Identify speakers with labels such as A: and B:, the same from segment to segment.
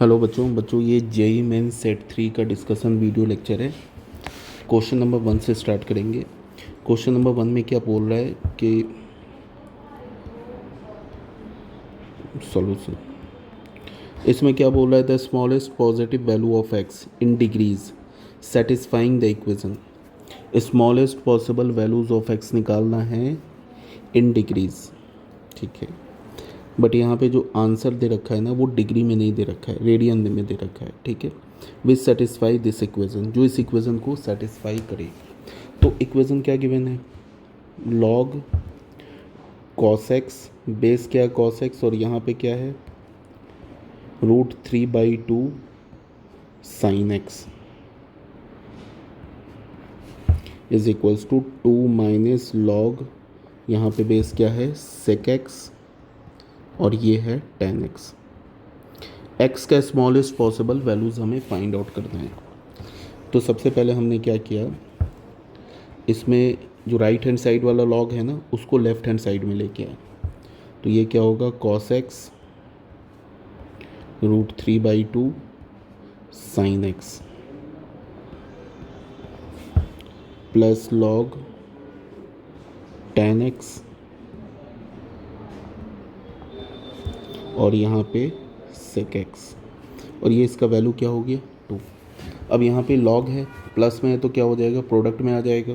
A: Hello बच्चों ये JEE main set 3 का डिस्कशन वीडियो लेक्चर है। क्वेश्चन नंबर 1 से स्टार्ट करेंगे। क्वेश्चन नंबर 1 में क्या बोल रहा है कि सॉल्यूशन, इसमें क्या बोल रहा है, the smallest positive value of x in degrees satisfying the equation. Smallest possible values of x निकालना है इन डिग्रीज, ठीक है। बट यहाँ पे जो आंसर दे रखा है ना वो डिग्री में नहीं दे रखा है, रेडियन में दे रखा है, ठीक है। विच सेटिस्फाई दिस इक्वेशन, जो इस इक्वेशन को सेटिस्फाई करे। तो इक्वेशन क्या गिवन है, लॉग कॉस एक्स, बेस क्या है कॉस एक्स, और यहाँ पे क्या है √3/2 sine X is equals to 2 minus log, यहाँ पे बेस क्या है सेक एक्स और ये है tan एक्स। एक्स का स्मॉलेस्ट पॉसिबल वैल्यूज़ हमें फाइंड आउट करना है। तो सबसे पहले हमने क्या किया, इसमें जो राइट हैंड साइड वाला लॉग है ना उसको लेफ्ट हैंड साइड में लेके आए। तो ये क्या होगा cos x √3/2 sine x plus log tan x और यहाँ पे sec x, और ये इसका वैल्यू क्या हो गया 2। अब यहाँ पे लॉग है, प्लस में है तो क्या हो जाएगा, प्रोडक्ट में आ जाएगा।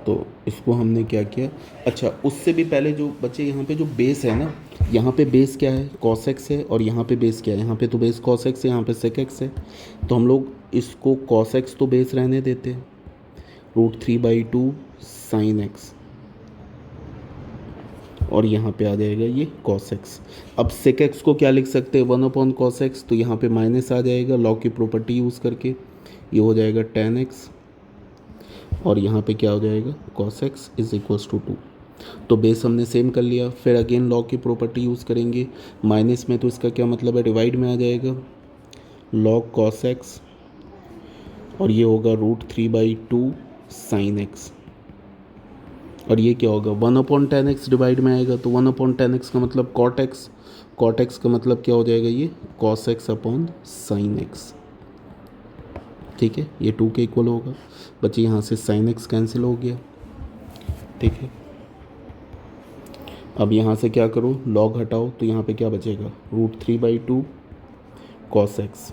A: तो इसको हमने क्या किया, अच्छा उससे भी पहले जो बच्चे यहाँ पे जो बेस है ना, यहाँ पे बेस क्या है cos x है और यहाँ पे बेस क्या है, यहाँ पे तो बेस cos x है, यहाँ पे sec x है। तो हम लोग इसको cos x तो बेस रहने देते हैं, √3/2 साइन एक्स, और यहाँ पे आ जाएगा ये cos x। अब sec x को क्या लिख सकते हैं 1/cos x, तो यहाँ पे माइनस आ जाएगा लॉग की प्रॉपर्टी यूज़ करके, ये हो जाएगा tan x, और यहाँ पे क्या हो जाएगा cos x is equals to 2। तो बेस हमने सेम कर लिया, फिर अगेन लॉग की प्रॉपर्टी यूज़ करेंगे, माइनस में तो इसका क्या मतलब है डिवाइड में आ जाएगा log cos x, और ये होगा √3/2 साइन एक्स, और ये क्या होगा 1/tan x डिवाइड में आएगा, तो 1/tan x का मतलब cot x, cot x का मतलब क्या हो जाएगा ये cos x upon sine x, ठीक है। ये 2 के इक्वल होगा, बच्चे यहाँ से साइन एक्स कैंसिल हो गया, ठीक है। अब यहाँ से क्या करो, लॉग हटाओ, तो यहाँ पे क्या बचेगा √3/2 cos x,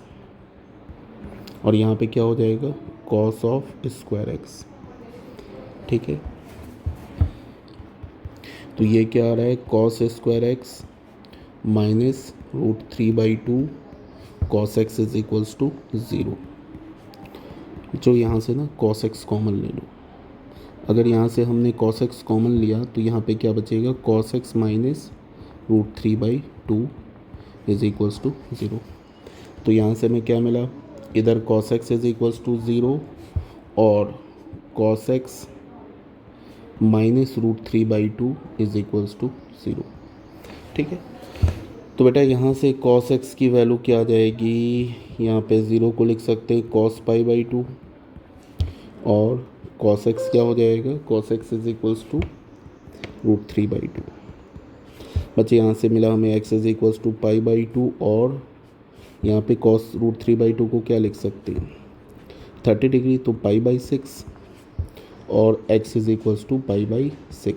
A: और यहाँ पे क्या हो जाएगा cos ऑफ स्क्वायर एक्स, ठीक है। तो ये क्या आ रहा है cos square X minus √3/2 cos x is equals to 0। जो यहाँ से ना cos x कॉमन ले लो, अगर यहाँ से हमने cos x कॉमन लिया तो यहाँ पे क्या बचेगा cos x minus √3/2 is equals to 0। तो यहाँ से हमें क्या मिला, इधर cos x is equals to 0 और cos x minus √3/2 is equals to 0, ठीक है। तो बेटा यहाँ से cos x की वैल्यू क्या आ जाएगी, यहाँ पे 0 को लिख सकते हैं cos π/2, और cos x क्या हो जाएगा cos x is equals to √3/2। बच्चे यहाँ से मिला हमें x इज इक्वल्स टू π/2, और यहाँ पे cos √3/2 को क्या लिख सकते हैं 30 डिग्री, तो π/6, और x इज इक्वल्स टू π/6।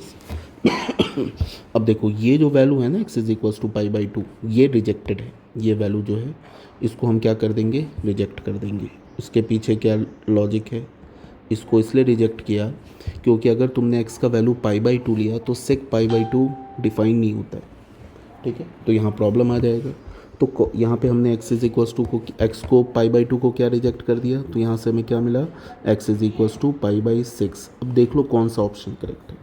A: अब देखो ये जो वैल्यू है ना x इज इक्वल्स टू π/2, ये रिजेक्टेड है, ये वैल्यू जो है इसको हम क्या कर देंगे रिजेक्ट कर देंगे। इसके पीछे क्या लॉजिक है, इसको इसलिए रिजेक्ट किया क्योंकि अगर तुमने x का वैल्यू π/2 लिया तो sec π/2 डिफाइन नहीं होता है, ठीक है। तो यहाँ प्रॉब्लम आ जाएगा। तो यहाँ पे हमने x इज इक्वल्स टू को x को π/2 को क्या रिजेक्ट कर दिया, तो यहाँ से हमें क्या मिला x इज इक्वल्स टू π/6। अब देख लो कौन सा ऑप्शन करेक्ट है,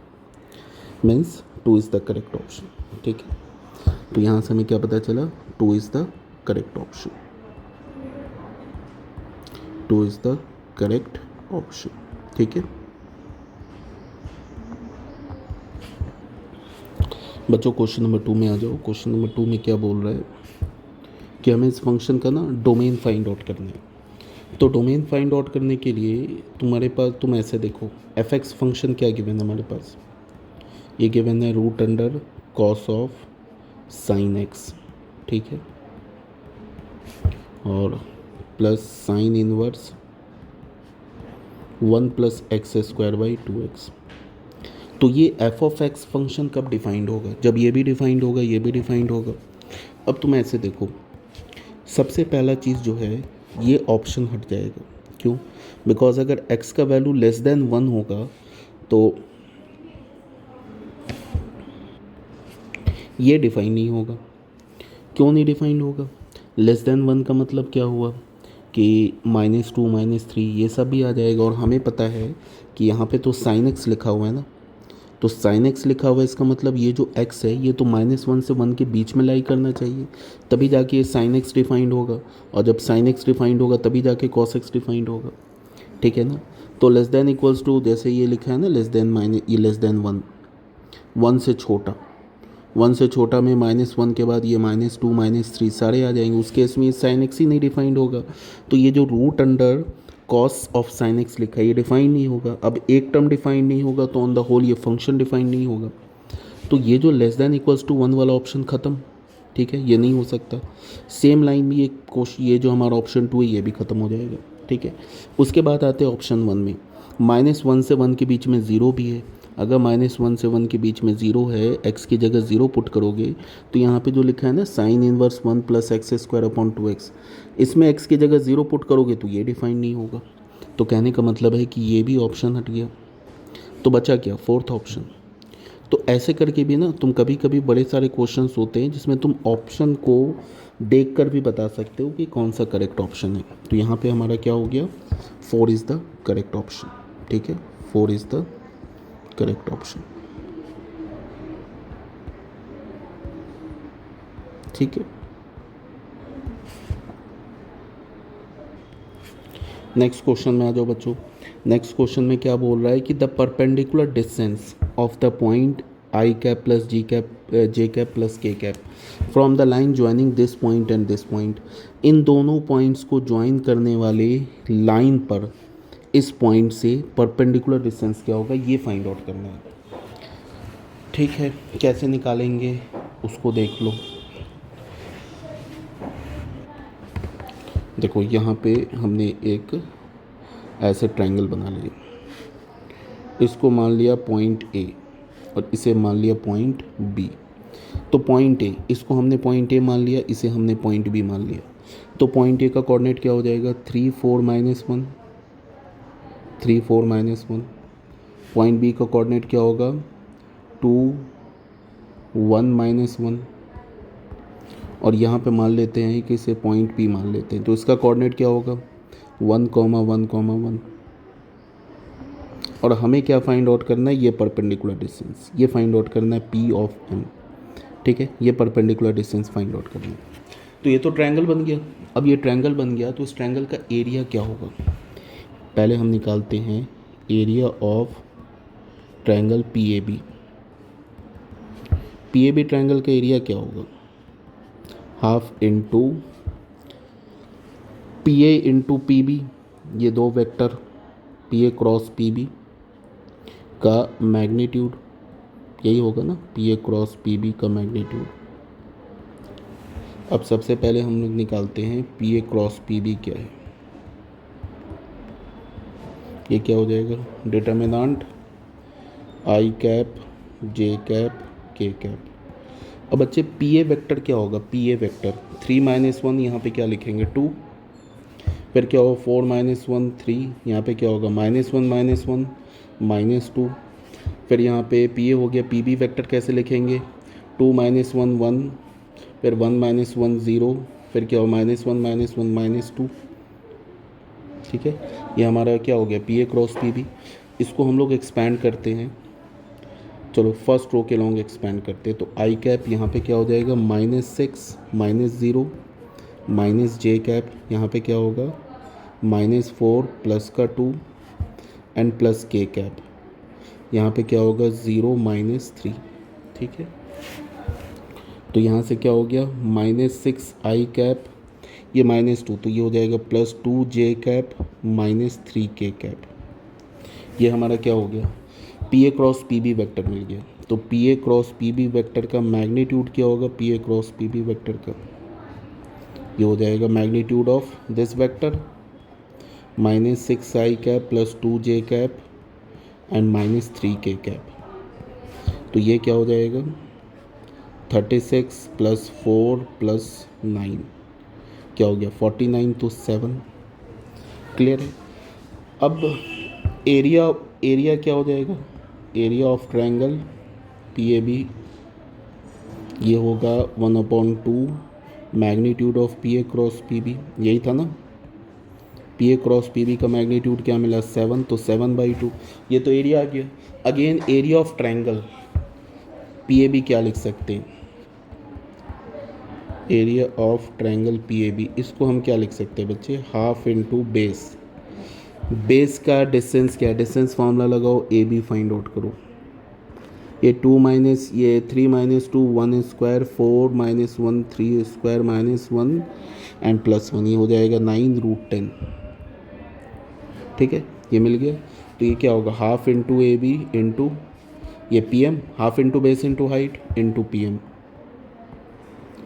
A: means 2 is the correct option, ठीक है। तो यहाँ से हमें क्या पता चला 2 is the correct option, 2 is the correct option, ठीक है। बच्चों क्वेश्चन नंबर 2 में आ जाओ। क्वेश्चन नंबर 2 में क्या बोल रहा है कि हमें इस फंक्शन का ना डोमेन फाइंड आउट करना है। तो डोमेन फाइंड आउट करने के लिए तुम्हारे पास, तुम ऐसे देखो f(x) फंक्शन क्या गिवन है हमारे पास, ये गिवन है √(cos ऑफ साइन एक्स, ठीक है, और plus sine inverse 1 plus x square by 2x। तो ये एफ ऑफ एक्स फंक्शन कब डिफाइंड होगा? जब ये भी डिफाइंड होगा, ये भी डिफाइंड होगा। अब तुम ऐसे देखो, सबसे पहला चीज़ जो है ये ऑप्शन हट जाएगा। क्यों? बिकॉज अगर x का वैल्यू लेस देन 1 होगा तो ये डिफाइन नहीं होगा। क्यों नहीं डिफाइंड होगा? लेस देन 1 का मतलब क्या हुआ कि -2 -3 ये सब भी आ जाएगा, और हमें पता है कि यहाँ पे तो साइन एक्स लिखा हुआ है ना, तो साइन एक्स लिखा हुआ है, इसका मतलब ये जो x है ये तो -1 से 1 के बीच में लाई करना चाहिए, तभी जाके ये साइन एक्स डिफाइंड होगा, और जब साइन एक्स डिफाइंड होगा तभी जाके कॉस एक्स डिफाइंड होगा, ठीक है ना। तो लेस देन इक्वल्स टू, जैसे ये लिखा है ना, लेस देन माइनस, ये लेस देन 1, 1 से छोटा, 1 से छोटा में -1 के बाद ये -2 -3 सारे आ जाएंगे, उस केस में साइन एक्स ही नहीं डिफाइंड होगा। तो ये जो root under cos of sine X लिखा है ये डिफाइन नहीं होगा। अब एक टर्म डिफाइन नहीं होगा तो ऑन द होल ये फंक्शन डिफाइन नहीं होगा। तो ये जो लेस देन इक्वल्स टू 1 वाला ऑप्शन ख़त्म, ठीक है, ये नहीं हो सकता। सेम लाइन में ये जो हमारा ऑप्शन 2 है ये भी ख़त्म हो जाएगा, ठीक है। उसके बाद आते हैं ऑप्शन 1 में, -1 से 1 के बीच में ज़ीरो भी है। अगर -1 से 1 के बीच में ज़ीरो है, x की जगह ज़ीरो पुट करोगे तो यहाँ पे जो लिखा है ना sine inverse 1 plus x square upon 2x, इसमें x की जगह ज़ीरो पुट करोगे तो ये डिफाइन नहीं होगा। तो कहने का मतलब है कि ये भी ऑप्शन हट गया। तो बचा क्या? Fourth option. तो ऐसे करके भी ना तुम कभी कभी बड़े सारे क्वेश्चंस होते हैं जिसमें तुम ऑप्शन को देख कर भी बता सकते हो कि कौन सा करेक्ट ऑप्शन है। तो यहाँ पे हमारा क्या हो गया? 4 इज़ द करेक्ट ऑप्शन, ठीक है, 4 इज़ द करेक्ट ऑप्शन, ठीक है। नेक्स्ट क्वेश्चन में आ जाओ बच्चों। नेक्स्ट क्वेश्चन में क्या बोल रहा है कि the perpendicular distance of the point I cap plus G cap J cap plus K cap from the line joining this point and this point, इन दोनों पॉइंट्स को ज्वाइन करने वाले लाइन पर इस पॉइंट से परपेंडिकुलर डिस्टेंस क्या होगा ये फाइंड आउट करना है, ठीक है। कैसे निकालेंगे उसको देख लो। देखो यहाँ पे हमने एक ऐसे ट्रायंगल बना लिया, इसको मान लिया पॉइंट ए और इसे मान लिया पॉइंट बी। तो पॉइंट ए, इसको हमने पॉइंट ए मान लिया, इसे हमने पॉइंट बी मान लिया। तो पॉइंट ए का कोऑर्डिनेट क्या हो जाएगा? 3 4 -1, 3 4 -1। पॉइंट बी का कोऑर्डिनेट क्या होगा? 2 1 -1। और यहाँ पे मान लेते हैं कि इसे पॉइंट पी मान लेते हैं, तो इसका कोऑर्डिनेट क्या होगा? 1 1 1। और हमें क्या फाइंड आउट करना है? ये परपेंडिकुलर डिस्टेंस, ये फाइंड आउट करना है पी ऑफ एम, ठीक है, ये परपेंडिकुलर डिस्टेंस फाइंड आउट करना है। तो ये तो ट्रायंगल बन गया। अब ये ट्रायंगल बन गया तो इस ट्रायंगल का एरिया क्या होगा? पहले हम निकालते हैं area of triangle P A B. P A B triangle का एरिया क्या होगा? Half into P A into P B, ये दो vector P A cross P B का मैग्नीट्यूड, यही होगा ना, P A cross P B का मैग्नीट्यूड। अब सबसे पहले हम लोग निकालते हैं P A cross P B क्या है। ये क्या हो जाएगा? Determinant I cap J cap K cap. अब बच्चे पी ए वेक्टर क्या होगा? पी ए वेक्टर 3 -1, यहाँ पे क्या लिखेंगे? 2। फिर क्या होगा? 4 -1 3, यहाँ पे क्या होगा? -1 -2। फिर यहाँ पे पी ए हो गया। पी बी वेक्टर कैसे लिखेंगे? 2 -1 1, फिर 1 -1 0, फिर क्या हो? -1 -2, ठीक है। ये हमारा क्या हो गया? P A cross P B. इसको हम लोग एक्सपैंड करते हैं, चलो फर्स्ट रो के लॉन्ग एक्सपैंड करते हैं। तो आई कैप यहाँ पे क्या हो जाएगा? -6 -0 माइनस जे कैप, यहाँ पे क्या होगा? -4 प्लस का 2 एंड प्लस के कैप, यहाँ पे क्या होगा? 0 -3, ठीक है। तो यहाँ से क्या हो गया? -6 आई कैप, ये -2, तो ये हो जाएगा +2 जे कैप -3 के कैप। ये हमारा क्या हो गया? P A cross P B vector मिल गया। तो P A cross P B vector का मैग्नीट्यूड क्या होगा, P A cross P B vector का ये हो जाएगा magnitude of this vector -6i cap plus 2j cap and -3k cap. तो ये क्या हो जाएगा 36 + 4 + 9 क्या हो गया 49, तो 7। क्लियर है। अब एरिया क्या हो जाएगा, area of triangle P A B ये होगा 1/2 magnitude of P A cross P B, यही था ना। P A cross P B का मैग्नीट्यूड क्या मिला 7, तो 7/2 ये तो एरिया आ गया। Again area of triangle P A B क्या लिख सकते हैं, area of triangle P A B इसको हम क्या लिख सकते हैं बच्चे, हाफ इंटू बेस। बेस का डिस्टेंस क्या है, डिस्टेंस फार्मूला लगाओ, ए बी फाइंड आउट करो। ये 2 माइनस ये 3 - 2 1 स्क्वायर 4 - 1 3 स्क्वायर -1 एंड +1 ये हो जाएगा 9√10। ठीक है, ये मिल गया। तो ये क्या होगा half into A B into ये P M, half into base into height into P M,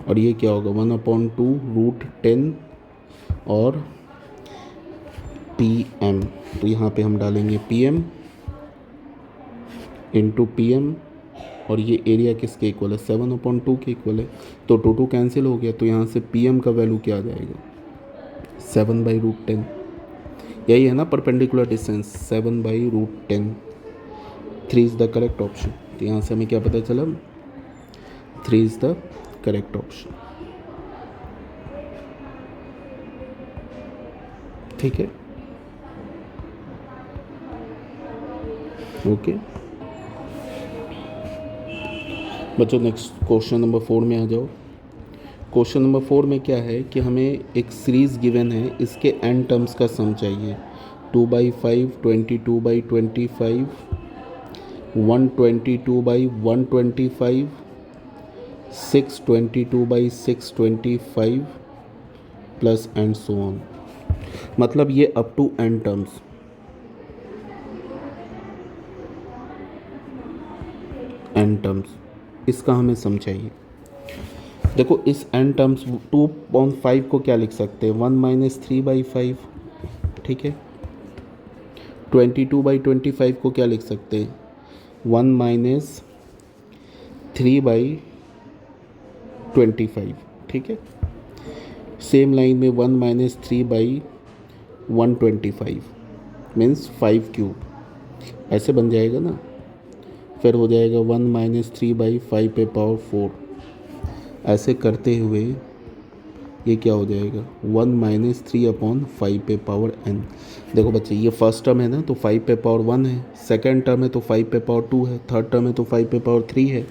A: और ये क्या होगा 1/2√10 और पी एम। तो यहाँ पे हम डालेंगे P M into P M, और ये एरिया किसके इक्वल है 7/2 के इक्वल है। तो 2 कैंसिल हो गया, तो यहाँ से पी एम का वैल्यू क्या आ जाएगा 7/10। यही है ना perpendicular distance 7/10। 3 is the correct option. तो यहाँ से हमें क्या पता चला 3 इज़ द करेक्ट ऑप्शन। ठीक है, ओके बच्चों। नेक्स्ट क्वेश्चन नंबर 4 में आ जाओ। क्वेश्चन नंबर 4 में क्या है कि हमें एक सीरीज़ गिवन है, इसके एन टर्म्स का सम चाहिए। 2/5 22/25 122/125 622/625 प्लस एंड सो ऑन। मतलब ये up to N terms. N terms इसका हमें सम चाहिए। देखो इस एन टर्म्स 2/5 को क्या लिख सकते हैं 1 - 3/5। ठीक है, 22/25 को क्या लिख सकते हैं 1 - 3/25। ठीक है, सेम लाइन में 1 - 3/125 मीन्स 5³ ऐसे बन जाएगा ना। फिर हो जाएगा 1 - 3/5 पे पावर 4। ऐसे करते हुए ये क्या हो जाएगा 1 - 3/5 पे पावर n। देखो बच्चे ये फर्स्ट टर्म है ना, तो 5 पे पावर 1 है, सेकंड टर्म है तो 5 पे पावर 2 है, थर्ड टर्म है तो 5 पे पावर 3 है।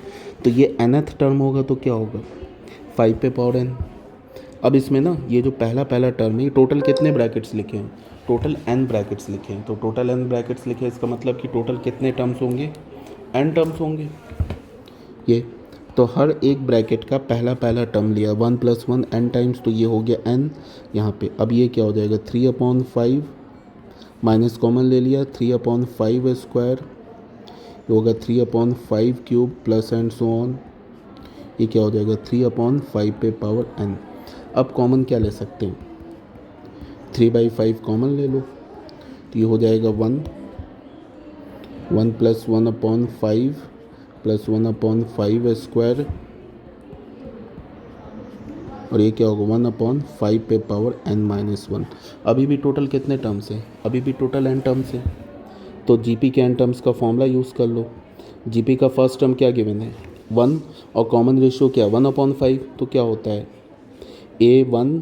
A: तो ये nth टर्म होगा तो क्या होगा 5 पे पावर n। अब इसमें ना ये जो पहला टर्म है ये टोटल कितने ब्रैकेट्स लिखे हैं, टोटल n ब्रैकेट्स लिखे हैं। तो टोटल n ब्रैकेट्स लिखे हैं, इसका मतलब कि टोटल कितने टर्म्स होंगे n टर्म्स होंगे। ये तो हर एक ब्रैकेट का पहला टर्म लिया 1 + 1 n टाइम्स, तो ये हो गया n यहाँ पे। अब ये क्या हो जाएगा 3/5 माइनस कॉमन ले लिया 3/5 स्क्वायर, ये होगा 3/5³ प्लस एंड सो ऑन। ये क्या हो जाएगा 3/5 पे पावर n। अब कॉमन क्या ले सकते हैं 3/5 कॉमन ले लो, तो ये हो जाएगा 1 + 1/5 प्लस 1/5 स्क्वायर, और ये क्या होगा 1/5 पे पावर n-1। अभी भी टोटल कितने टर्म्स हैं, अभी भी टोटल n टर्म्स हैं। तो जीपी के n टर्म्स का फॉर्मूला यूज़ कर लो। जीपी का फर्स्ट टर्म क्या गिवन है 1 और कॉमन रेशियो क्या 1/5, तो क्या होता है a1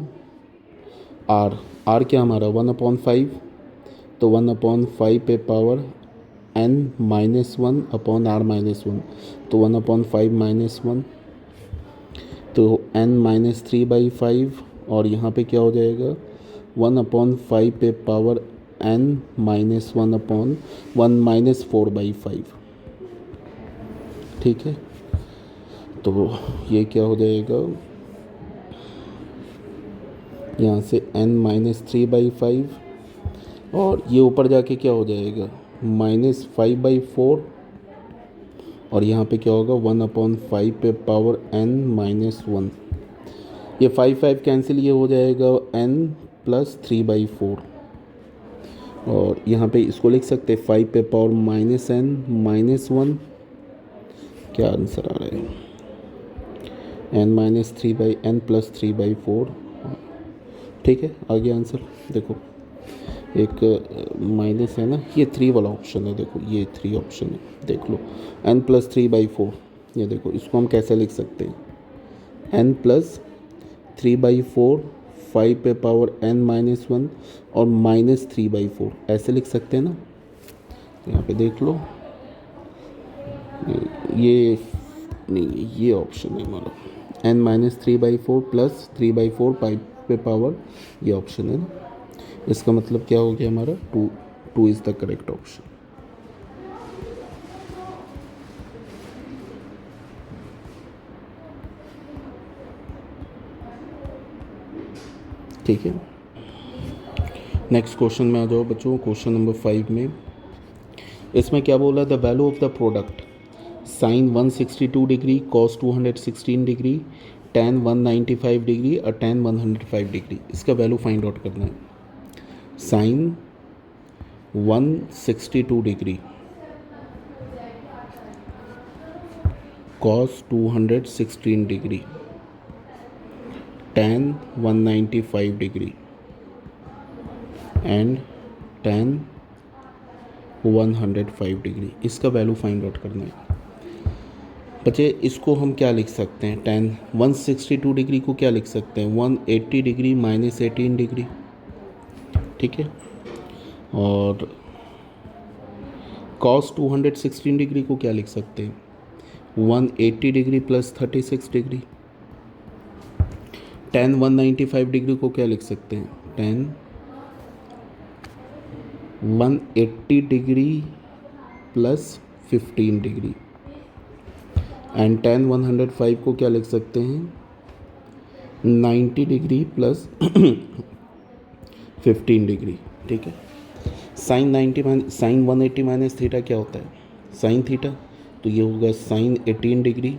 A: r क्या हमारा 1/5, तो 1/5 पे पावर n-1/r-1, तो 1/5 - 1, तो n-3/5, और यहाँ पे क्या हो जाएगा 1/5 पे पावर n-1/1 -4/5। ठीक है, तो ये क्या हो जाएगा यहाँ से n-3/5, और ये ऊपर जाके क्या हो जाएगा -5/4, और यहाँ पे क्या होगा 1/5 पे पावर n-1। ये 5 कैंसिल, ये हो जाएगा n+3/4। और यहाँ पे इसको लिख सकते हैं 5 पे पावर -n-1। क्या आंसर आ रहा है? n-3/n+3/4। ठीक है, आ गया आंसर। देखो एक माइनस है ना, ये 3 वाला ऑप्शन है। देखो ये 3 ऑप्शन है, देख लो। n+3/4, ये देखो इसको हम कैसे लिख सकते हैं? n+3/4, 5 पे पावर n-1 और -3/4, ऐसे लिख सकते हैं ना। यहाँ पे देख लो, ये नहीं, ये ऑप्शन है हमारा। n-3/4 प्लस 3/4 5 पे पावर, ये ऑप्शन है ना। इसका मतलब क्या हो गया हमारा? 2 इज़ द करेक्ट ऑप्शन। ठीक है, नेक्स्ट क्वेश्चन में आ जाओ बच्चों। क्वेश्चन नंबर 5 में इसमें क्या बोला? The value of the product sin 162 degree, cos 216 degree, tan 195 degree और tan 105 डिग्री, इसका वैल्यू फाइंड आउट करना है। sin 162 degree, cos 216 degree, tan 195 degree and tan 105 degree, इसका वैल्यू फाइंड आउट करना है। बच्चे इसको हम क्या लिख सकते हैं? tan 162 डिग्री को क्या लिख सकते हैं? 180 डिग्री -18 डिग्री। ठीक है, और cos 216 डिग्री को क्या लिख सकते हैं? 180 degree plus 36 degree. tan 195 degree को क्या लिख सकते हैं? tan 180 degree plus 15 degree. And tan 105 को क्या लिख सकते हैं? 90 डिग्री प्लस 15 डिग्री। ठीक है, sin 180 माइनस थीटा क्या होता है? sin थीटा, तो ये होगा sin 18 डिग्री।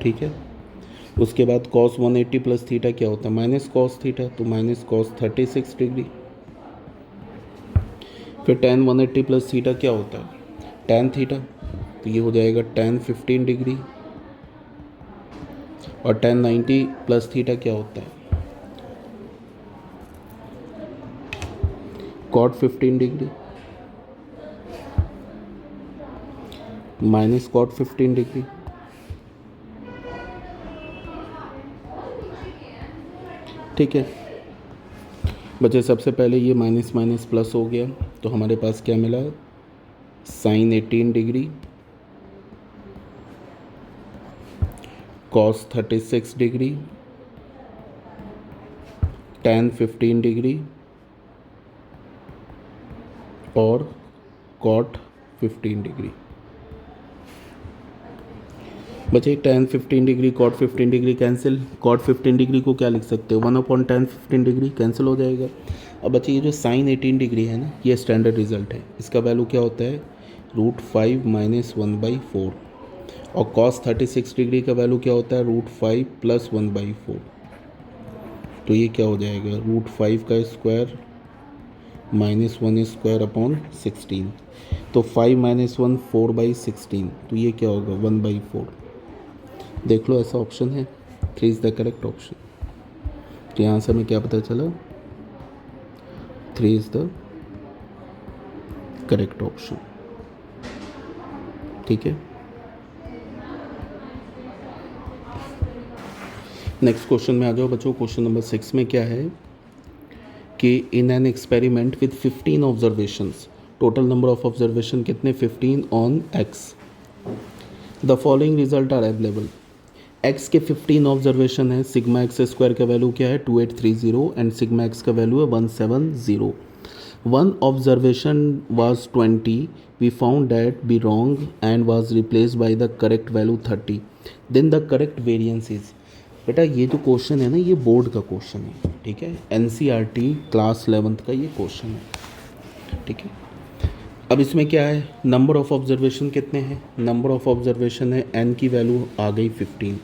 A: ठीक है, उसके बाद cos 180 प्लस थीटा क्या होता है? माइनस cos थीटा, तो माइनस cos 36 डिग्री। फिर tan 180 प्लस थीटा क्या होता है? tan थीटा, तो ये हो जाएगा tan 15 डिग्री। और tan 90 प्लस थीटा क्या होता है? cot 15 degree minus cot 15 degree. ठीक है बच्चे, सबसे पहले ये माइनस माइनस प्लस हो गया, तो हमारे पास क्या मिला? sin 18 degree, cos 36 degree, tan 15 degree और cot 15 डिग्री। बचे tan 15 degree cot 15 degree cancel. cot 15 degree को क्या लिख सकते हो? 1/tan 15 डिग्री, कैंसिल हो जाएगा। अब बच्चे ये जो sin 18 डिग्री है ना, ये स्टैंडर्ड रिजल्ट है। इसका वैल्यू क्या होता है? √5 - 1/4। और cos 36 डिग्री का वैल्यू क्या होता है? √5 + 1/4। तो ये क्या हो जाएगा? √5 का स्क्वायर -1 स्क्वायर अपॉन 16। तो 5 - 1 4/16, तो ये क्या होगा? 1/4। देख लो, ऐसा ऑप्शन है। 3 इज़ द करेक्ट ऑप्शन। तो यहाँ से हमें क्या पता चला? 3 इज़ द करेक्ट ऑप्शन। ठीक है, नेक्स्ट क्वेश्चन में आ जाओ बच्चों। क्वेश्चन नंबर 6 में क्या है कि in an experiment with 15 observations, total number of observation कितने? 15 on X. The following result are available. X के 15 ऑब्जर्वेशन है। सिग्मा एक्स स्क्वायर का वैल्यू क्या है? 2830 एंड सिग्मा एक्स का वैल्यू है 170। One observation was 20, we found that be wrong and was replaced by the correct value 30, then the correct variance is. बेटा ये जो क्वेश्चन है ना, ये बोर्ड का क्वेश्चन है। ठीक है, NCERT क्लास 11th का ये क्वेश्चन है। ठीक है, अब इसमें क्या है, नंबर ऑफ़ ऑब्जर्वेशन कितने हैं, नंबर ऑफ़ ऑब्जर्वेशन है n की वैल्यू आ गई 15,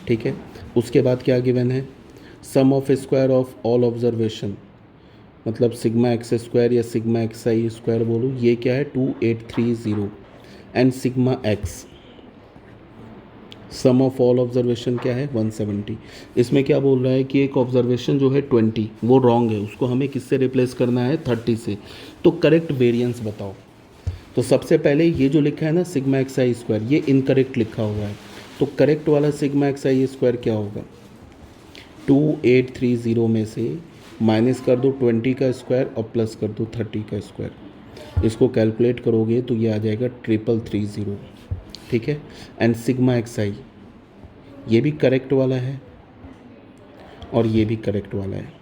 A: ठीक है। उसके बाद क्या गिवन है, sum of square of all observation, मतलब सिग्मा एक्स स्क्वायर या सिग्मा एक्स आई स्क्वायर बोलो, ये क्या है 2830, and sigma X sum of all observation क्या है 170। इसमें क्या बोल रहा है कि एक ऑब्जर्वेशन जो है 20 वो रॉन्ग है, उसको हमें किससे रिप्लेस करना है 30 से, तो करेक्ट वेरिएंस बताओ। तो सबसे पहले ये जो लिखा है ना सिग्मा एक्स आई स्क्वायर, ये इनकरेक्ट लिखा हुआ है, तो करेक्ट वाला सिग्मा एक्स आई स्क्वायर क्या होगा, 2830 में से माइनस कर दो 20 का स्क्वायर और प्लस कर दो 30 का स्क्वायर, इसको कैलकुलेट करोगे तो ये आ जाएगा 3330, ठीक है। एंड सिग्मा एक्स आई ये भी करेक्ट वाला है और ये भी करेक्ट वाला है,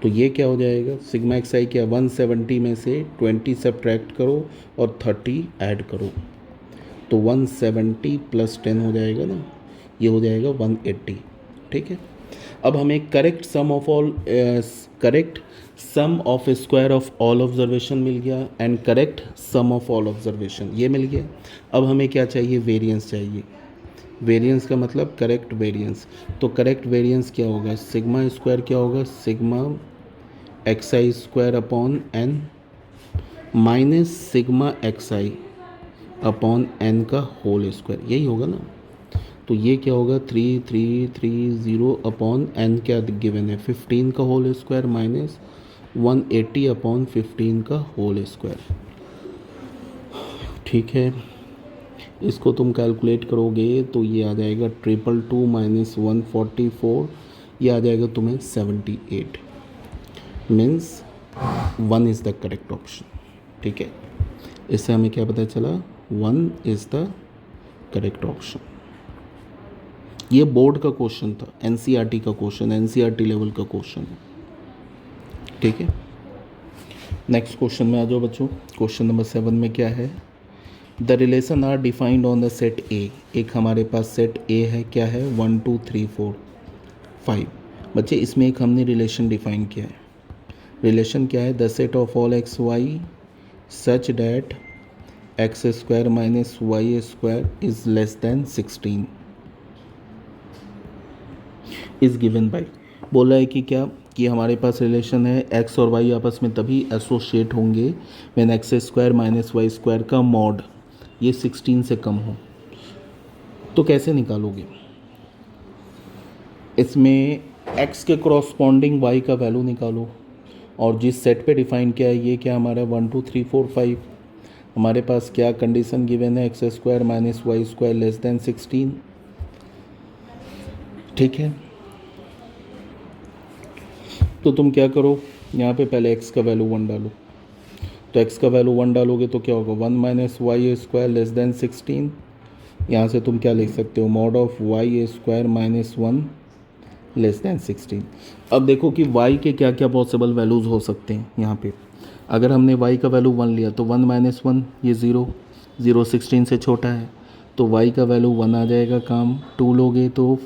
A: तो ये क्या हो जाएगा, सिग्मा एक्स आई क्या 170 में से 20 सब्ट्रैक्ट करो और 30 ऐड करो, तो 170 प्लस 10 हो जाएगा ना, ये हो जाएगा 180, ठीक है। अब हमें correct sum of square of all observation मिल गया and correct sum of all observation ये मिल गया। अब हमें क्या चाहिए, वेरिएंस चाहिए। वेरिएंस का मतलब करेक्ट वेरिएंस, तो करेक्ट वेरिएंस क्या होगा, सिग्मा स्क्वायर क्या होगा, sigma x I square upon n minus sigma x i upon n का होल स्क्वायर, यही होगा ना। तो ये क्या होगा 3330 अपॉन एन क्या गिवन है 15 का होल स्क्वायर माइनस 180 अपॉन 15 का होल स्क्वायर, ठीक है। इसको तुम कैलकुलेट करोगे तो ये आ जाएगा 222 माइनस 144, ये आ जाएगा तुम्हें 78, means 1 is the correct option, ठीक है। इससे हमें क्या पता चला, 1 इज़ द करेक्ट ऑप्शन। ये बोर्ड का क्वेश्चन था, एनसीईआरटी का क्वेश्चन, एनसीईआरटी लेवल का क्वेश्चन है, ठीक है। नेक्स्ट क्वेश्चन में आ जाओ बच्चों। क्वेश्चन नंबर 7 में क्या है, the relation are defined on the set A. एक हमारे पास सेट ए है, क्या है 1 2 3 4 5। बच्चे इसमें एक हमने रिलेशन डिफाइन किया है। रिलेशन क्या है, the set of all X Y such that X square minus Y square is less than 16 is given by. बोला है कि क्या, कि हमारे पास रिलेशन है एक्स और वाई आपस में तभी एसोसिएट होंगे when X square minus Y square का मॉड ये 16 से कम हो। तो कैसे निकालोगे, इसमें x के करॉस्पॉन्डिंग y का वैल्यू निकालो, और जिस सेट पे डिफाइन किया है ये क्या हमारा 1 2 3 4 5, हमारे पास क्या कंडीशन गिवन है, X square minus Y square less than 16, ठीक है। तो तुम क्या करो, यहाँ पे पहले x का वैल्यू 1 डालो, तो x का वैल्यू 1 डालोगे तो क्या होगा 1 minus Y square less than 16, यहाँ से तुम क्या लिख सकते हो, mod of Y square minus 1 less than 16। अब देखो कि y के क्या क्या पॉसिबल वैल्यूज़ हो सकते हैं। यहाँ पे अगर हमने y का वैल्यू 1 लिया तो 1 माइनस 1 ये 0, 0 16 से छोटा है, तो y का वैल्यू 1 आ जाएगा काम। 2 लोगे तो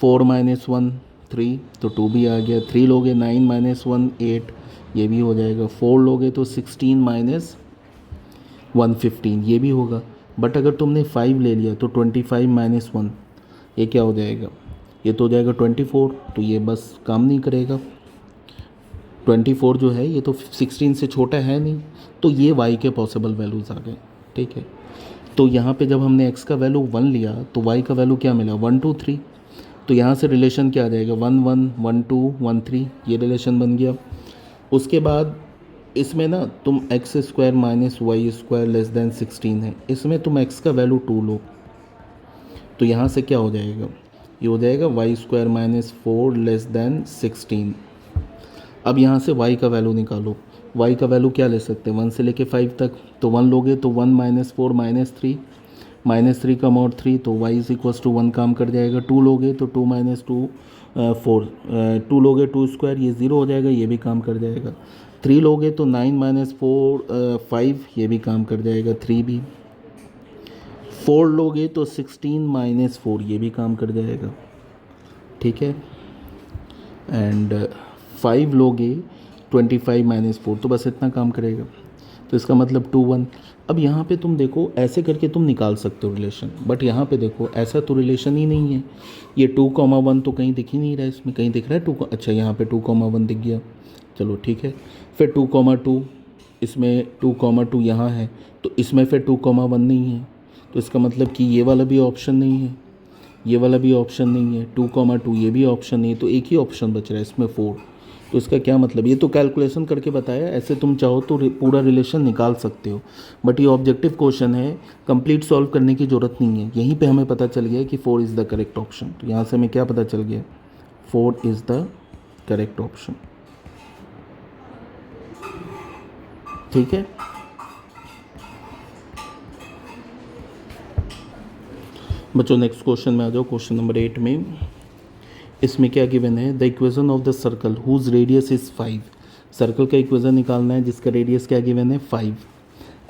A: 4 माइनस 1 3, तो 2 भी आ गया। 3 लोगे 9 माइनस 1 8, ये भी हो जाएगा। 4 लोगे तो 16 माइनस 1 15, ये भी होगा। बट अगर तुमने 5 ले लिया तो 25 माइनस 1 ये क्या हो जाएगा, ये तो हो जाएगा 24, तो ये बस काम नहीं करेगा। 24 जो है ये तो 16 से छोटा है नहीं, तो ये y के पॉसिबल वैल्यूज़ आ गए, ठीक है। तो यहाँ पे जब हमने x का वैल्यू 1 लिया तो y का वैल्यू क्या मिला 1 2 3, तो यहाँ से रिलेशन क्या आ जाएगा 1 1 1 2 1 3, ये रिलेशन बन गया। उसके बाद इसमें ना तुम X square minus Y square less than 16 है, इसमें तुम x का वैल्यू 2 लो, तो यहाँ से क्या हो जाएगा, ये हो जाएगा Y square minus 4 less than 16। अब यहाँ से y का वैल्यू निकालो, y का वैल्यू क्या ले सकते हैं 1 से लेके 5 तक, तो 1 लोगे तो 1 माइनस 4 माइनस 3 का मॉड 3, तो y इज इक्वल्स टू 1 काम कर जाएगा। 2 लोगे तो 2 माइनस 2 4, 2 लोगे 2 स्क्वायर ये 0 हो जाएगा, ये भी काम कर जाएगा। 3 लोगे तो 9 माइनस 4 5, ये भी काम कर जाएगा 3 भी। 4 लोगे तो 16 माइनस 4, ये भी काम कर जाएगा, ठीक है। एंड 5 लोगे 25 माइनस 4, तो बस इतना काम करेगा। तो इसका मतलब 2 1। अब यहाँ पे तुम देखो ऐसे करके तुम निकाल सकते हो रिलेशन, बट यहाँ पे देखो ऐसा तो रिलेशन ही नहीं है। ये 2,1 तो कहीं दिख ही नहीं रहा है इसमें, कहीं दिख रहा है 2, अच्छा यहाँ पे 2,1 दिख गया, चलो ठीक है। फिर 2,2 इसमें 2,2 यहाँ है, तो इसमें फिर 2,1 नहीं है, तो इसका मतलब कि ये वाला भी ऑप्शन नहीं है, ये वाला भी ऑप्शन नहीं है, 2,2 ये भी ऑप्शन नहीं है, तो एक ही ऑप्शन बच रहा है इसमें 4। तो इसका क्या मतलब, ये तो कैलकुलेशन करके बताया, ऐसे तुम चाहो तो पूरा रिलेशन निकाल सकते हो, बट ये ऑब्जेक्टिव क्वेश्चन है, कंप्लीट सॉल्व करने की ज़रूरत नहीं है। यहीं पे हमें पता चल गया कि 4 इज़ द करेक्ट ऑप्शन। तो यहाँ से हमें क्या पता चल गया, 4 इज़ द करेक्ट ऑप्शन। ठीक है, बच्चों नेक्स्ट क्वेश्चन में आ जाओ, क्वेश्चन नंबर 8 में। इसमें क्या गिवन है, the equation of the circle whose radius is 5। Circle का इक्वेशन निकालना है जिसका रेडियस क्या गिवन है 5,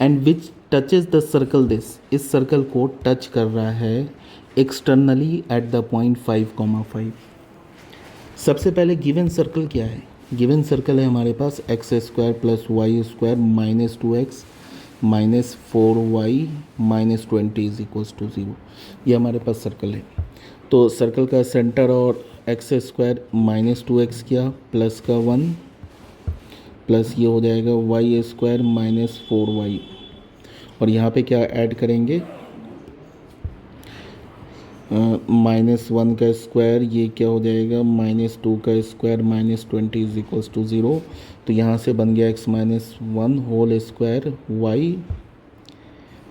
A: and which touches the circle this, इस सर्कल को टच कर रहा है एक्सटर्नली एट द पॉइंट 5,5। सबसे पहले गिवन सर्कल क्या है, गिवन सर्कल है हमारे पास x² + y² - 2x - 4y - 20 = 0। ये हमारे पास सर्कल है। तो सर्कल का सेंटर और x² - 2x किया, प्लस का 1 प्लस ये हो जाएगा y² - 4y, और यहाँ पे क्या ऐड करेंगे, -1 का स्क्वायर, ये क्या हो जाएगा -2 का स्क्वायर - 20 = 0। तो यहाँ से बन गया x - 1 होल स्क्वायर y,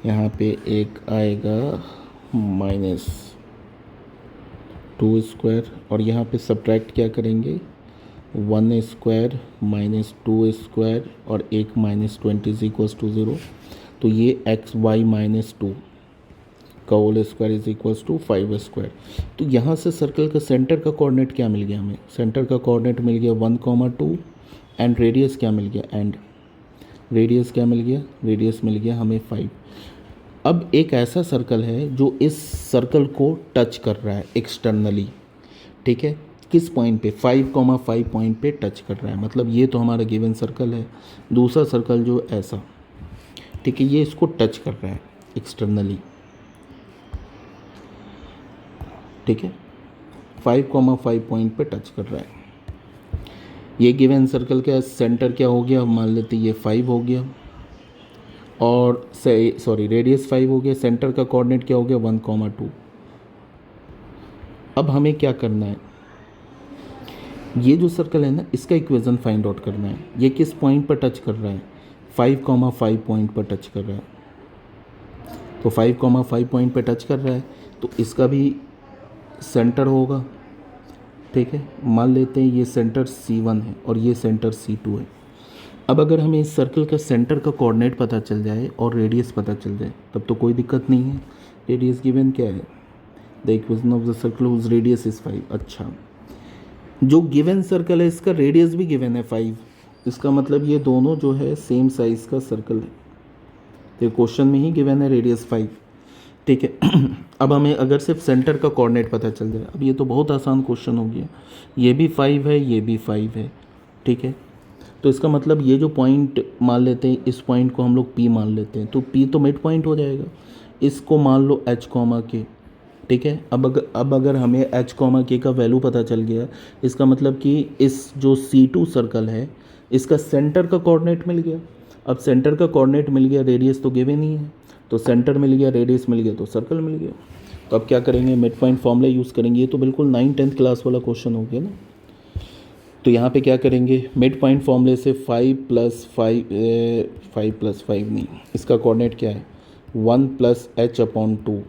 A: यहाँ पे एक आएगा -2 स्क्वायर, और यहाँ पे सब्ट्रैक्ट क्या करेंगे 1 स्क्वायर - 2 स्क्वायर और एक -20 = 0। तो ये xy - 2 का होल स्क्वायर = 5 स्क्वायर। तो यहाँ से सर्कल का सेंटर का कोऑर्डिनेट क्या मिल गया हमें, सेंटर का कोऑर्डिनेट मिल गया 1,2, एंड रेडियस क्या मिल गया, एंड रेडियस क्या मिल गया, रेडियस मिल गया हमें 5। अब एक ऐसा सर्कल है जो इस सर्कल को टच कर रहा है एक्सटर्नली, ठीक है, किस पॉइंट पे 5,5 पॉइंट पे टच कर रहा है, मतलब ये तो हमारा गिवन सर्कल है। दूसरा सर्कल जो ऐसा, ठीक है, ये इसको टच कर रहा है एक्सटर्नली, ठीक है, 5,5 पॉइंट पे टच कर रहा है। ये गिवन सर्कल का सेंटर क्या हो गया, मान लेते ये 5 हो गया, और सॉरी रेडियस 5 हो गया, सेंटर का कोऑर्डिनेट क्या हो गया 1,2। अब हमें क्या करना है, ये जो सर्कल है ना इसका इक्वेशन फाइंड आउट करना है। ये किस पॉइंट पर टच कर रहा है, 5,5 पॉइंट पर टच कर रहा है। तो 5,5 पॉइंट पर टच कर रहा है, तो इसका भी सेंटर होगा, ठीक है, मान लेते हैं ये सेंटर C1 है और ये सेंटर C2 है। अब अगर हमें इस सर्कल का सेंटर का कोऑर्डिनेट पता चल जाए और रेडियस पता चल जाए तब तो कोई दिक्कत नहीं है। रेडियस गिवन क्या है, the equation of the circle whose radius is 5। अच्छा, जो गिवन सर्कल है इसका रेडियस भी गिवन है 5, इसका मतलब ये दोनों जो है सेम साइज़ का सर्कल है। तो क्वेश्चन में ही गिवन है रेडियस 5, ठीक है। अब हमें अगर सिर्फ सेंटर का कोऑर्डिनेट पता चल जाए, अब ये तो बहुत आसान क्वेश्चन हो गया, ये भी 5 है, ये भी 5 है, ठीक है। तो इसका मतलब ये जो पॉइंट मान लेते हैं, इस पॉइंट को हम लोग P मान लेते हैं, तो P तो मिड पॉइंट हो जाएगा। इसको मान लो H, K, ठीक है। अब अगर हमें H, K का वैल्यू पता चल गया, इसका मतलब कि इस जो C2 सर्कल है इसका सेंटर का कोऑर्डिनेट मिल गया। अब सेंटर का कोऑर्डिनेट मिल गया, रेडियस तो गिवन नहीं है, तो सेंटर मिल गया, रेडियस मिल गया, तो सर्कल मिल गया। तो अब क्या करेंगे, मिड पॉइंट फॉर्मूला यूज़ करेंगे। ये तो बिल्कुल 9th-10th क्लास वाला क्वेश्चन हो गया ना। तो यहाँ पे क्या करेंगे, मिड पॉइंट फॉर्मूले से 5 + 5 नहीं, इसका कोऑर्डिनेट क्या है 1 + h/2,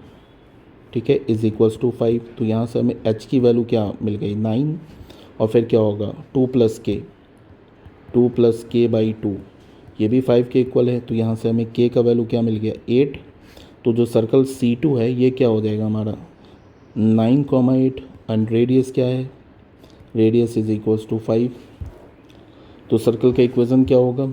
A: ठीक है, = 5। तो यहाँ से हमें h की वैल्यू क्या मिल गई 9, और फिर क्या होगा 2 + k/2, ये भी 5 के इक्वल है। तो यहाँ से हमें k का वैल्यू क्या मिल गया 8। तो जो सर्कल C2 है ये क्या हो जाएगा हमारा 9,8, एंड रेडियस क्या है, रेडियस = 5। तो सर्कल का इक्वेशन क्या होगा,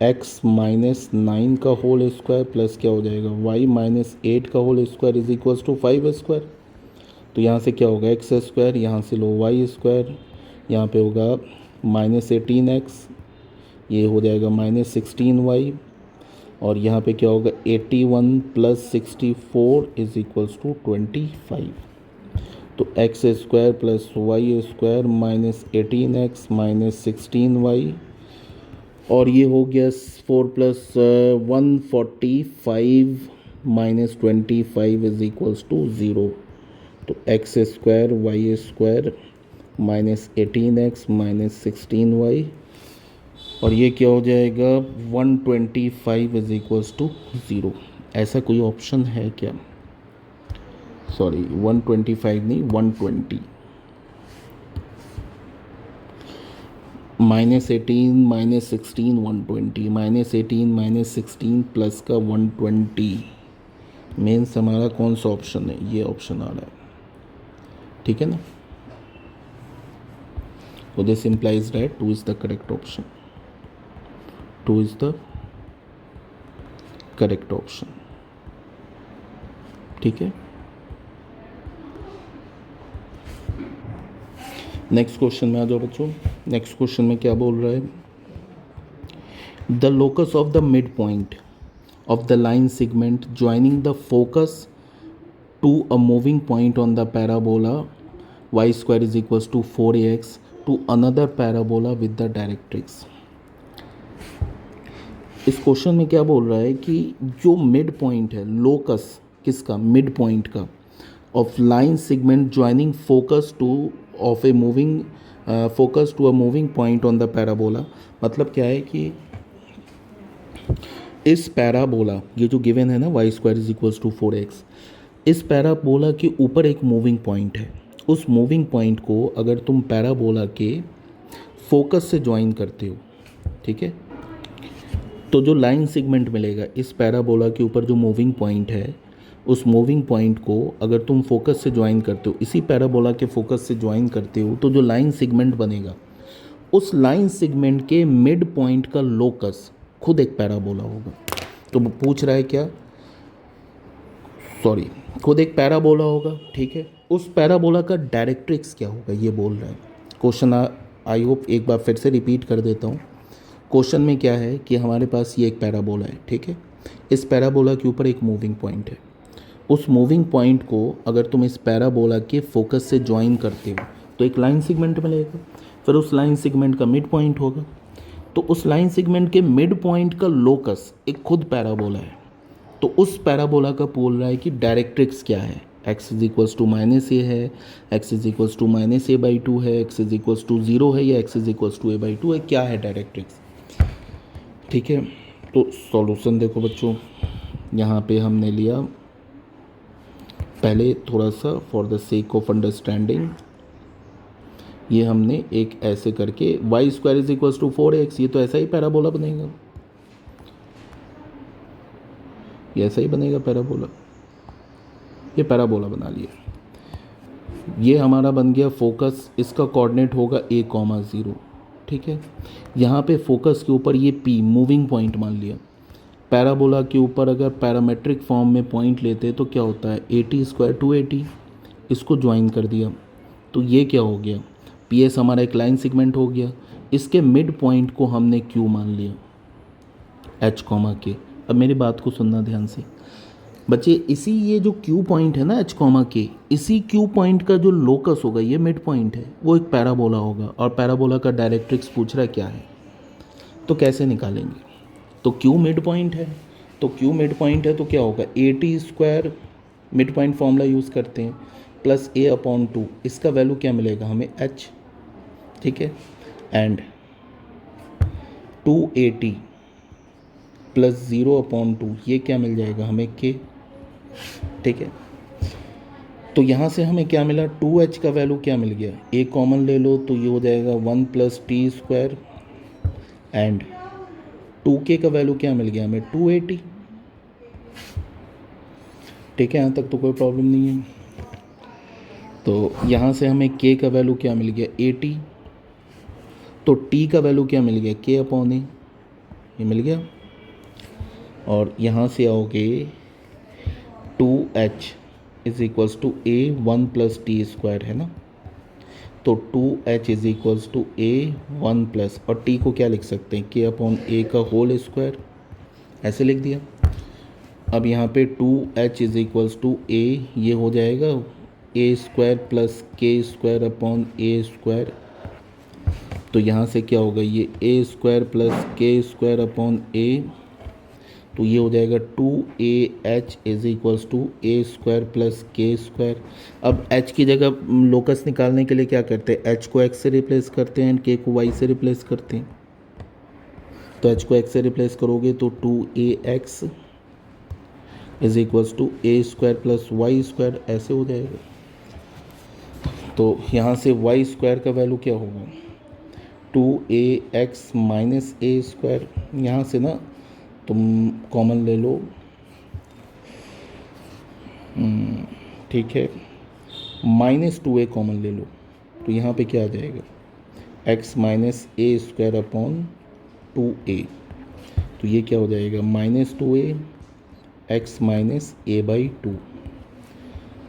A: x - 9 का होल स्क्वायर प्लस क्या हो जाएगा y - 8 का होल स्क्वायर = 5 स्क्वायर। तो यहाँ से क्या होगा x², यहाँ से लो y², यहाँ पे होगा -18x ये हो जाएगा -16y, और यहाँ पे क्या होगा 81 + 64 इज इक्वल्स टू 25। तो x square plus Y square -18x -16y, और ये हो गया 4 + 145 -25 इज इक्वल्स टू 0। तो x square Y square -18x -16y, और ये क्या हो जाएगा 125 इज इक्वल्स टू 0। ऐसा कोई ऑप्शन है क्या? सॉरी 125 नहीं 120। -18 -16 120, -18 -16 प्लस का 120, मीन्स हमारा कौन सा ऑप्शन है? ये ऑप्शन आ रहा है, ठीक है ना। So this implies that 2 is the correct option. 2 is the correct option. ठीक है। नेक्स्ट क्वेश्चन में आ जाओ बच्चों। नेक्स्ट क्वेश्चन में क्या बोल रहा है? The locus of the mid point of the line segment joining the focus to a moving point on the parabola y square is equals to 4ax to another parabola with the directrix। इस question में क्या बोल रहा है कि जो mid point है, locus किसका? मिड पॉइंट का, of line segment joining focus to of a moving focus to a moving point on the parabola. मतलब क्या है कि इस पैराबोला, ये जो गिवन है ना y square is equals to 4x, इस पैराबोला के ऊपर एक मूविंग पॉइंट है। उस मूविंग पॉइंट को अगर तुम पैराबोला के फोकस से ज्वाइन करते हो, ठीक है, तो जो लाइन सेगमेंट मिलेगा इस पैराबोला के ऊपर जो मूविंग पॉइंट है, उस मूविंग पॉइंट को अगर तुम फोकस से ज्वाइन करते हो, इसी पैराबोला के फोकस से ज्वाइन करते हो, तो जो लाइन सेगमेंट बनेगा उस लाइन सेगमेंट के मिड पॉइंट का लोकस खुद एक पैराबोला होगा। तो पूछ रहा है क्या? सॉरी, खुद एक पैराबोला होगा, ठीक है। उस पैराबोला का डायरेक्ट्रिक्स क्या होगा, ये बोल रहा है क्वेश्चन। आई होप एक बार फिर से रिपीट कर देता हूँ। क्वेश्चन में क्या है कि हमारे पास ये एक पैराबोला है, ठीक है। इस पैराबोला के ऊपर एक मूविंग पॉइंट है। उस मूविंग पॉइंट को अगर तुम इस पैराबोला के फोकस से ज्वाइन करते हो तो एक लाइन सेगमेंट मिलेगा, फिर उस लाइन सेगमेंट का मिड पॉइंट होगा। तो उस लाइन सेगमेंट के मिड पॉइंट का लोकस एक खुद पैराबोला है। तो उस पैराबोला का बोल रहा है कि डायरेक्ट्रिक्स क्या है। x is equals to -a है, x is equals to -a/2 है, x इज इक्वल्स टू 0 है, या x is equals to a/2 है। क्या है डायरेक्ट्रिक्स, ठीक है। तो सॉल्यूशन देखो बच्चों, यहाँ पे हमने लिया पहले थोड़ा सा for the sake of understanding, ये हमने एक ऐसे करके y square is equals to 4x, ये तो ऐसा ही पैराबोला बनेगा, ये ऐसा ही बनेगा पैराबोला। ये पैराबोला बना लिया। ये हमारा बन गया फोकस, इसका कोऑर्डिनेट होगा a,0, ठीक है। यहाँ पे फोकस के ऊपर ये p मूविंग पॉइंट मान लिया। पैराबोला के ऊपर अगर पैरामेट्रिक फॉर्म में पॉइंट लेते तो क्या होता है, 80² 280, इसको ज्वाइन कर दिया तो ये क्या हो गया, PS हमारा एक लाइन सेगमेंट हो गया। इसके मिड पॉइंट को हमने Q मान लिया, H, K। अब मेरी बात को सुनना ध्यान से बच्चे, इसी ये जो Q पॉइंट है ना H, K, इसी Q पॉइंट का जो लोकस होगा, ये मिड पॉइंट है, वो एक पैराबोला होगा। और पैराबोला का डायरेक्ट्रिक्स पूछ रहा है क्या है, तो कैसे निकालेंगे? तो Q मिड पॉइंट है, तो Q मिड पॉइंट है तो क्या होगा, 80² मिड पॉइंट फॉर्मूला यूज़ करते हैं प्लस a/2, इसका वैल्यू क्या मिलेगा हमें, h, ठीक है, एंड 280 प्लस 0/2, ये क्या मिल जाएगा हमें, k, ठीक है। तो यहाँ से हमें क्या मिला, 2h का वैल्यू क्या मिल गया, a कॉमन ले लो तो ये हो जाएगा 1 + t², एंड 2k का वैल्यू क्या मिल गया हमें, 280, ठीक है। यहाँ तक तो कोई प्रॉब्लम नहीं है। तो यहाँ से हमें k का वैल्यू क्या मिल गया, 80, तो t का वैल्यू क्या मिल गया, k/a, ये मिल गया। और यहाँ से आओगे 2h is equals to a 1 + t² है ना, तो 2h is equals to A 1 plus, और टी को क्या लिख सकते हैं, के अपॉन ए का होल स्क्वायर, ऐसे लिख दिया। अब यहाँ पे 2h इज इक्वल्स टू ए, ये हो जाएगा A square plus K square upon A square. तो यहाँ से क्या होगा, ये A square plus K square upon A, तो ये हो जाएगा 2ah is equals to A square plus K square. अब h की जगह लोकस निकालने के लिए क्या करते हैं, h को x से रिप्लेस करते हैं, k को y से रिप्लेस करते हैं। तो h को x से रिप्लेस करोगे तो 2ax is equals to A square plus Y square, ऐसे हो जाएगा। तो यहाँ से वाई स्क्वायर का वैल्यू क्या होगा, 2ax माइनस ए स्क्वायर। यहाँ से ना तुम कॉमन ले लो, ठीक है, -2a कॉमन ले लो, तो यहाँ पे क्या आ जाएगा, x माइनस ए स्क्वायर अपॉन 2a। तो ये क्या हो जाएगा, -2a x minus A by 2।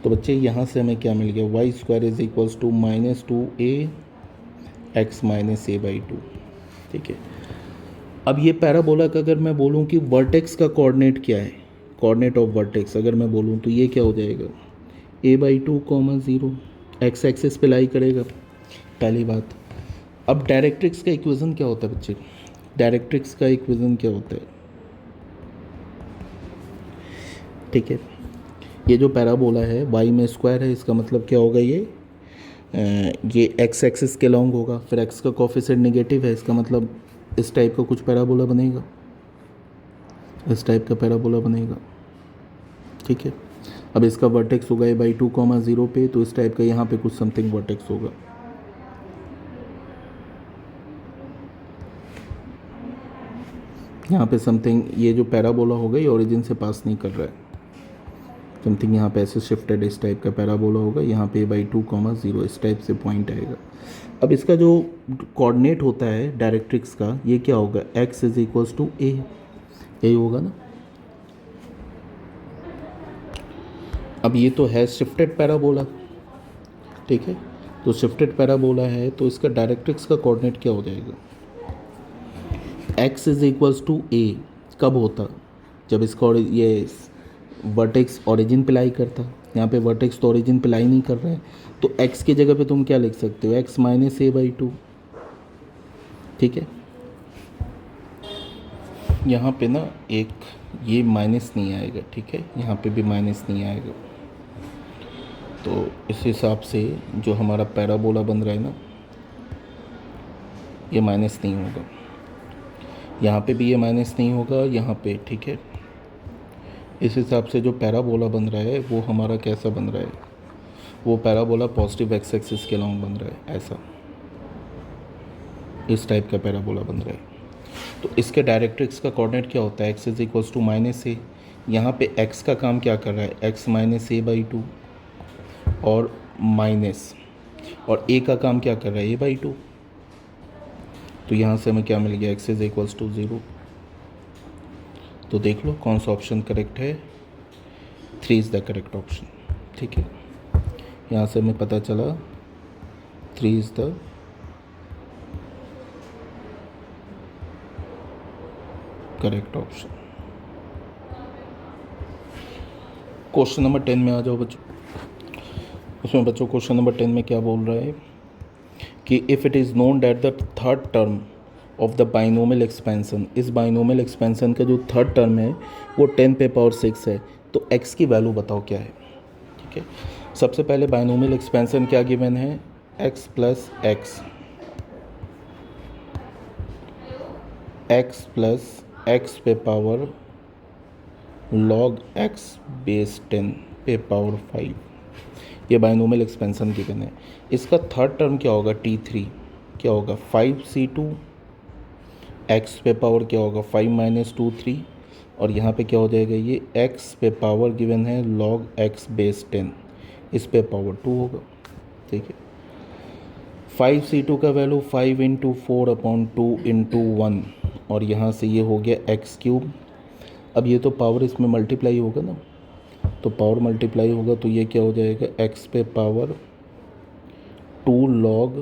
A: तो बच्चे यहाँ से हमें क्या मिल गया, Y square is equals to -2a x minus A by 2। ठीक है, अब ये पैराबोला का अगर मैं बोलूँ कि वर्टेक्स का कोऑर्डिनेट क्या है, कोऑर्डिनेट ऑफ वर्टेक्स अगर मैं बोलूँ तो ये क्या हो जाएगा, a/2, 0, x एक्सिस पे लाई करेगा, पहली बात। अब डायरेक्ट्रिक्स का इक्वेशन क्या होता है बच्चे, डायरेक्ट्रिक्स का इक्वेशन क्या होता है, ठीक है, ये जो पैराबोला है y में स्क्वायर है, इसका मतलब क्या होगा, ये x एक्सिस के लॉन्ग होगा, फिर x का कोफिशिएंट नेगेटिव है, इसका मतलब इस टाइप का कुछ पैराबोला बनेगा, इस टाइप का पैराबोला बनेगा। ठीक है, अब इसका वर्टेक्स होगा a/2, 0 पे, तो इस टाइप का यहाँ पे कुछ समथिंग वर्टेक्स होगा। यहाँ पे समथिंग, ये जो पैराबोला होगा ये ओरिजिन से पास नहीं कर रहा है, समथिंग यहाँ पे ऐसे शिफ्टेड इस टाइप का पैराबोला होगा, यहाँ पे a/2, 0 इस टाइप से पॉइंट आएगा। अब इसका जो कोऑर्डिनेट होता है डायरेक्ट्रिक्स का, ये क्या होगा, x इज इक्वल्स टू ए, यही होगा ना। अब ये तो है शिफ्टेड पैराबोला, ठीक है, तो शिफ्टेड पैराबोला है, तो इसका डायरेक्ट्रिक्स का कोऑर्डिनेट क्या हो जाएगा, x इज इक्वल्स टू ए, कब होता, जब इसका ये वर्टेक्स ओरिजिन पे लाई करता, यहाँ पे वर्टेक्स तो ओरिजिन पे लाई नहीं कर रहे हैं, तो x की जगह पे तुम क्या लिख सकते हो, x माइनस a/2। ठीक है, यहाँ पे ना एक ये माइनस नहीं आएगा, ठीक है, यहाँ पे भी माइनस नहीं आएगा, तो इस हिसाब से जो हमारा पैराबोला बन रहा है ना, ये माइनस नहीं होगा, यहाँ पे भी ये माइनस नहीं होगा, यहाँ पे, ठीक है। इस हिसाब से जो पैराबोला बन रहा है वो हमारा कैसा बन रहा है, वो पैराबोला पॉजिटिव एक्स एक्सिस के लॉन्ग बन रहा है, ऐसा, इस टाइप का पैराबोला बन रहा है। तो इसके डायरेक्ट्रिक्स का कोऑर्डिनेट क्या होता है, x is equals to -a, यहाँ पे x का काम क्या कर रहा है, x माइनस a/2, और माइनस, और a का काम क्या कर रहा है, a/2। तो यहाँ से हमें क्या मिल गया, x इज इक्वल्स टू 0। तो देख लो कौन सा ऑप्शन करेक्ट है, 3 इज़ द करेक्ट ऑप्शन। ठीक है, यहाँ से हमें पता चला 3 is the correct option. Question number 10 में आ जाओ बच्चों। उसमें बच्चों क्वेश्चन नंबर 10 में क्या बोल रहा है कि if it is known that the third term of the binomial expansion, इस बाइनोमियल एक्सपेंसन का जो थर्ड टर्म है वो 10⁻6 है, तो x की वैल्यू बताओ क्या है। ठीक है, सबसे पहले बाइनोमियल एक्सपेंसन क्या गिवन है, x प्लस x पे पावर log x बेस 10 पे पावर 5, ये बाइनोमियल एक्सपेंसन गिवन है। इसका थर्ड टर्म क्या होगा, t3 क्या होगा, 5c2, x पे पावर क्या होगा 5 माइनस 2 3, और यहाँ पे क्या हो जाएगा, ये x पे पावर गिवन है log x बेस 10, इस पे पावर 2 होगा। ठीक है, 5c2 का वैल्यू 5 इंटू 4/2 इंटू 1, और यहाँ से ये हो गया x³। अब ये तो पावर इसमें मल्टीप्लाई होगा ना, तो पावर मल्टीप्लाई होगा, तो ये क्या हो जाएगा, x पे पावर 2 log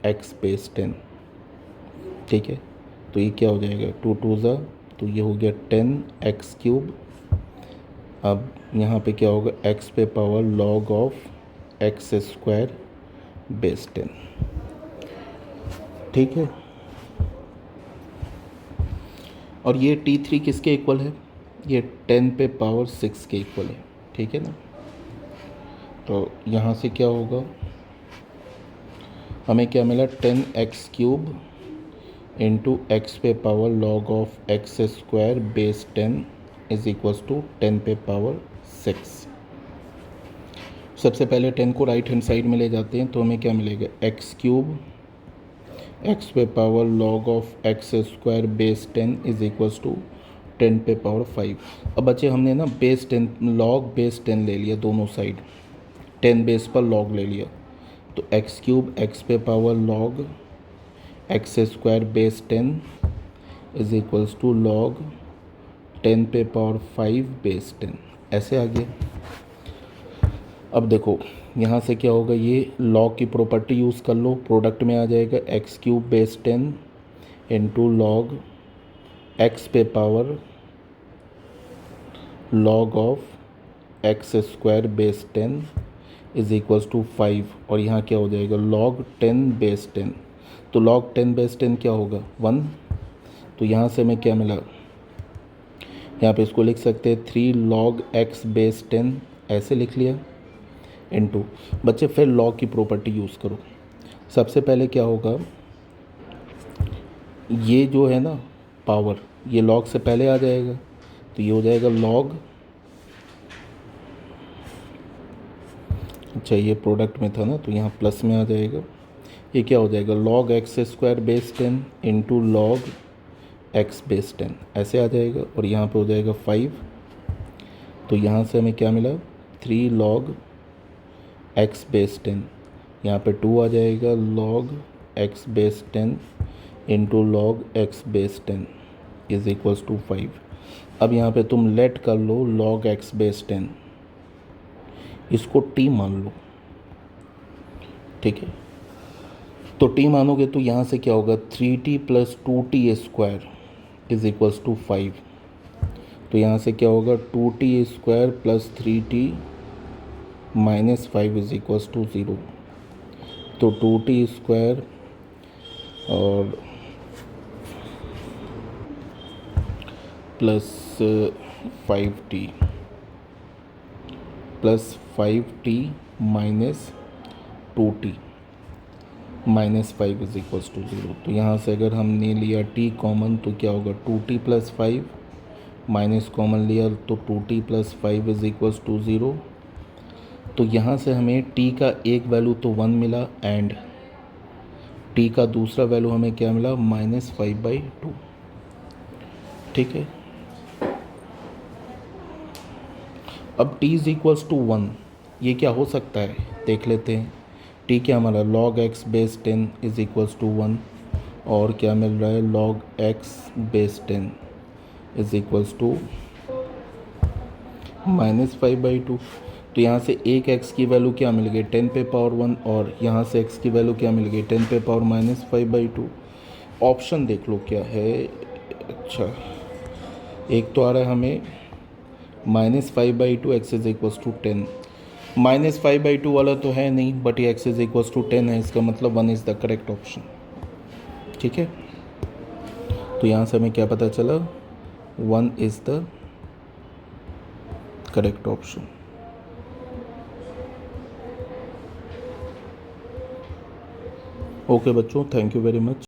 A: x बेस 10, ठीक है। तो ये क्या हो जाएगा, 2 2 ज़ा, तो ये हो गया 10x क्यूब। अब यहाँ पे क्या होगा, x पे power log of x square base 10, ठीक है। और ये t3 किसके इक्वल है, ये 10 पे पावर 6 के इक्वल है, ठीक है ना। तो यहाँ से क्या होगा, हमें क्या मिला, 10x क्यूब इंटू एक्स पे power log of x square base 10 is equals to 10 पे पावर 6। सबसे पहले 10 को राइट हैंड साइड में ले जाते हैं, तो हमें क्या मिलेगा, एक्स क्यूब एक्स पे power log of x square base 10 is equals to 10 पे पावर 5। अब बच्चे हमने ना बेस 10 लॉग बेस 10 ले लिया, दोनों साइड 10 बेस पर लॉग ले लिया, तो एक्स क्यूब एक्स पे power log X square base 10 is equals to log 10 पे पावर 5 बेस 10, ऐसे आ गया। अब देखो यहाँ से क्या होगा, ये लॉग की प्रॉपर्टी यूज़ कर लो, प्रोडक्ट में आ जाएगा x cube base 10 into log x पे power log of x square base 10 is equals to 5, और यहाँ क्या हो जाएगा, लॉग 10 बेस 10, तो लॉग 10 बेस 10 क्या होगा, 1। तो यहाँ से हमें क्या मिला, यहाँ पे इसको लिख सकते हैं 3 लॉग एक्स बेस 10, ऐसे लिख लिया, इनटू, बच्चे फिर लॉग की प्रॉपर्टी यूज़ करो। सबसे पहले क्या होगा, ये जो है ना पावर, ये लॉग से पहले आ जाएगा, तो ये हो जाएगा लॉग, अच्छा ये प्रोडक्ट में था ना, तो यहाँ प्लस में आ जाएगा, ये क्या हो जाएगा, log X square base 10 into log X base 10, ऐसे आ जाएगा, और यहाँ पे हो जाएगा 5। तो यहाँ से हमें क्या मिला, 3 लॉग एक्स बेस 10, यहाँ पे 2 आ जाएगा, log X base 10 into log X base 10 is equals to 5। अब यहाँ पे तुम लेट कर लो लॉग एक्स बेस 10, इसको t मान लो, ठीक है। तो t मानोगे तो यहाँ से क्या होगा, 3t plus 2t square is equals to 5। तो यहाँ से क्या होगा, 2t square plus 3t minus 5 is equals to 0। तो 2t स्क्वायर और plus 5t plus 5t minus 2t minus 5 is equals to 0। तो यहाँ से अगर हमने लिया t कॉमन तो क्या होगा, 2t प्लस 5, माइनस कॉमन लिया तो 2t plus 5 is equals to 0। तो यहाँ से हमें t का एक वैल्यू तो 1 मिला, एंड t का दूसरा वैल्यू हमें क्या मिला, -5/2, ठीक है। अब t इज इक्वल्स टू 1, ये क्या हो सकता है देख लेते हैं। t क्या हमारा, log x base 10 is equals to 1, और क्या मिल रहा है, log x base 10 is equals to -5/2। तो यहाँ से एक x की वैल्यू क्या मिल गई, 10 पे पावर 1, और यहाँ से x की वैल्यू क्या मिल गई, 10 पे पावर -5/2। ऑप्शन देख लो क्या है, अच्छा एक तो आ रहा है हमें -5/2 x इज इक्वल्स टू 10, -5/2 वाला तो है नहीं, बट ये x इज इक्वल्स टू 10 है, इसका मतलब 1 इज़ द करेक्ट ऑप्शन, ठीक है। तो यहाँ से हमें क्या पता चला, 1 is the correct option. Okay बच्चों, थैंक यू वेरी मच।